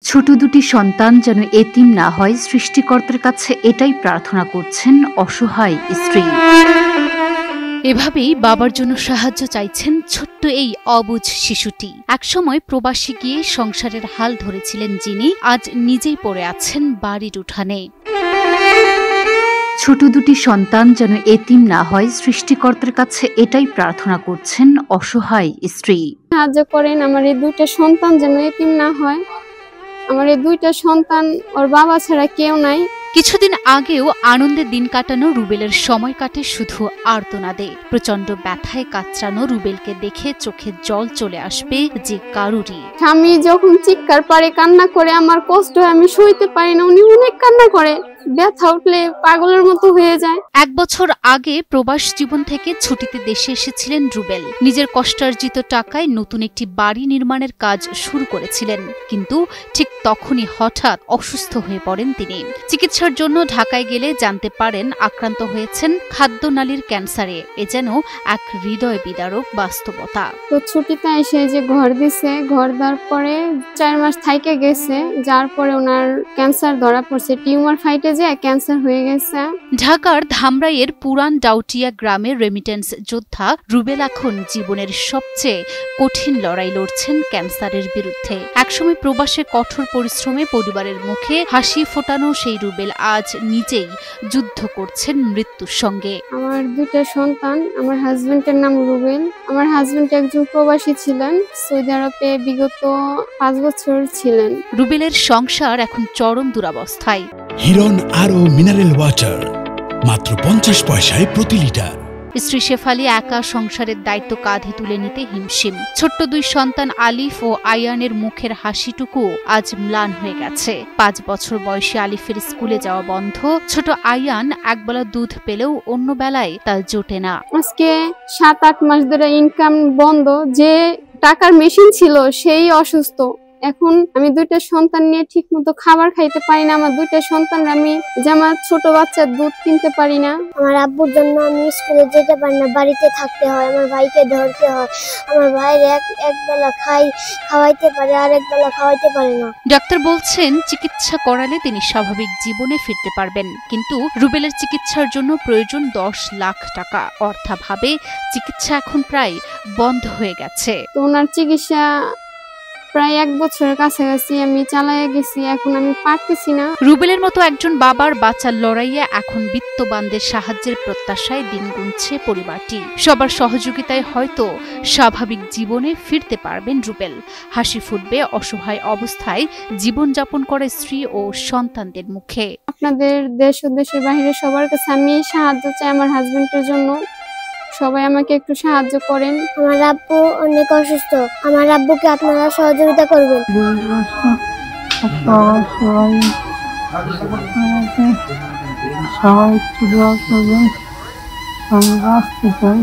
ছোট দুটি সন্তান যেন এতিম না হয়, সৃষ্টিকর্তার কাছে এটাই প্রার্থনা করছেন অসহায় স্ত্রী। এভাবেই বাবার জন্য সাহায্য চাইছেন ছোট্ট এই অবুঝ শিশুটি। একসময় প্রবাসী গিয়ে সংসারের হাল ধরেছিলেন যিনি, আজ নিজেই পড়ে আছেন বাড়ির উঠানে। ছোট দুটি সন্তান যেন এতিম না হয়, সৃষ্টিকর্তার কাছে এটাই প্রার্থনা করছেন অসহায় স্ত্রী। সাহায্য করেন, আমার এই দুইটা সন্তান যেন এতিম না হয়। আমার এই দুইটা সন্তান, ওর বাবা ছাড়া কেউ নাই। কিছুদিন আগেও আনন্দে দিন কাটানো রুবেলের সময় কাটে শুধু আর্তনাদে। প্রচন্ড ব্যথায় কাতরানো রুবেলকে দেখে চোখে জল চলে আসবে যে কারুরই। স্বামী যখন চিৎকার পারে, কান্না করে, আমার কষ্ট হয়, আমি সইতে পারি না। উনি অনেক কান্না করে, ব্যথা উঠলে পাগলের মতো হয়ে যায়। 1 বছর আগে প্রবাস জীবন থেকে ছুটিতে দেশে এসেছিলেন রুবেল। নিজের কষ্টার্জিত টাকায় নতুন একটি বাড়ি নির্মাণের কাজ শুরু করেছিলেন, কিন্তু ঠিক তখনই হঠাৎ অসুস্থ হয়ে পড়েন তিনি। চিকিৎসার জন্য ঢাকায় গেলে জানতে পারেন আক্রান্ত হয়েছেন খাদ্যনালীর ক্যান্সারে। এ যেন এক হৃদয় বিদারক বাস্তবতা। তো ছুটিতে এসে যে ঘর দিছে, ঘর দেওয়ার পরে 4 মাস থাইকে গেছে, যার পরে ওনার ক্যান্সার ধরা পড়ছে। টিউমার ফাইটে যে ক্যান্সার হয়ে গেছে। ঢাকার ধামরাইয়ের পুরান ডাউটিয়া গ্রামের রেমিটেন্স যোদ্ধা রুবেল এখন জীবনের সবচেয়ে কঠিন লড়াই লড়ছেন ক্যান্সারের বিরুদ্ধে। একসময় প্রবাসে কঠোর পরিশ্রমে পরিবারের মুখে হাসি ফোটানো সেই রুবেল আজ নিজেই যুদ্ধ করছেন মৃত্যুর সঙ্গে। আমার দুইটা সন্তান, আমার হাজবেন্ডের নাম রুবেল। আমার হাজবেন্ড একজন প্রবাসী ছিলেন, সৌদি আরবে বিগত 5 বছর ছিলেন। রুবেলের সংসার এখন চরম দুরবস্থায়। হিরন আরও মিনারেল ওয়াটার মাত্র 50 পয়সায় প্রতি লিটার। স্ত্রী শেফালি একা সংসারের দায়িত্ব কাঁধে তুলে নিতে হিমশিম। ছোট্ট 2 সন্তান আলিফ ও আয়ানের মুখের হাসিটুকু আজ ম্লান হয়ে গেছে। 5 বছর বয়সী আলিফের স্কুলে যাওয়া বন্ধ। ছোট আয়ান একবেলা দুধ পেলেও অন্য বেলায় তা জোটে না। আজকে 7-8 মাস ধরে ইনকাম বন্ধ। যে টাকার মেশিন ছিল সেই অসুস্থ। এখন আমি দুইটা সন্তান নিয়ে ঠিক মতো খাবার খাইতে পারি না। আমার দুইটা সন্তান, আমি যেমন ছোট বাচ্চার দুধ কিনতে পারি না। আমার আব্বুর জন্য আমি স্কুলে যেতে পারি না, বাড়িতে থাকতে হয়। আমার ভাইকে ধরতে হয়। আমার ভাইয়ের এক বেলা খাওয়াইতে পারে, আর এক বেলা খাওয়াইতে পারে না। ডাক্তার বলছেন চিকিৎসা করালে তিনি স্বাভাবিক জীবনে ফিরতে পারবেন, কিন্তু রুবেলের চিকিৎসার জন্য প্রয়োজন 10 লাখ টাকা। অর্থাভাবে চিকিৎসা এখন প্রায় বন্ধ হয়ে গেছে। তো ওনার চিকিৎসা প্রায় 1 বছরের কাছাকাছি আমি চালাইয়া গেছি, এখন আমি পারতেছি না। রুবেলের মতো একজন বাবার বাঁচার লড়াইয়ে এখন বিত্তবানদের সাহায্যের প্রত্যাশায় দিন গুনছে পরিবারটি। সবার সহযোগিতায় হয়তো স্বাভাবিক জীবনে ফিরতে পারবেন রুবেল। হাসি ফুটবে অসহায় অবস্থায় জীবনযাপন করে স্ত্রী ও সন্তানদের মুখে। আপনাদের দেশ ও দেশের বাইরে সবার কাছে আমি সাহায্য চাই আমার হাজবেন্ডের জন্য। সবাই আমাকে একটু সাহায্য করেন। আমার আব্বু অনেক অসুস্থ, আমার আব্বুকে আপনারা সহযোগিতা করবেন। সবাই একটু দোয়া করবেন, আমি আসতে চাই।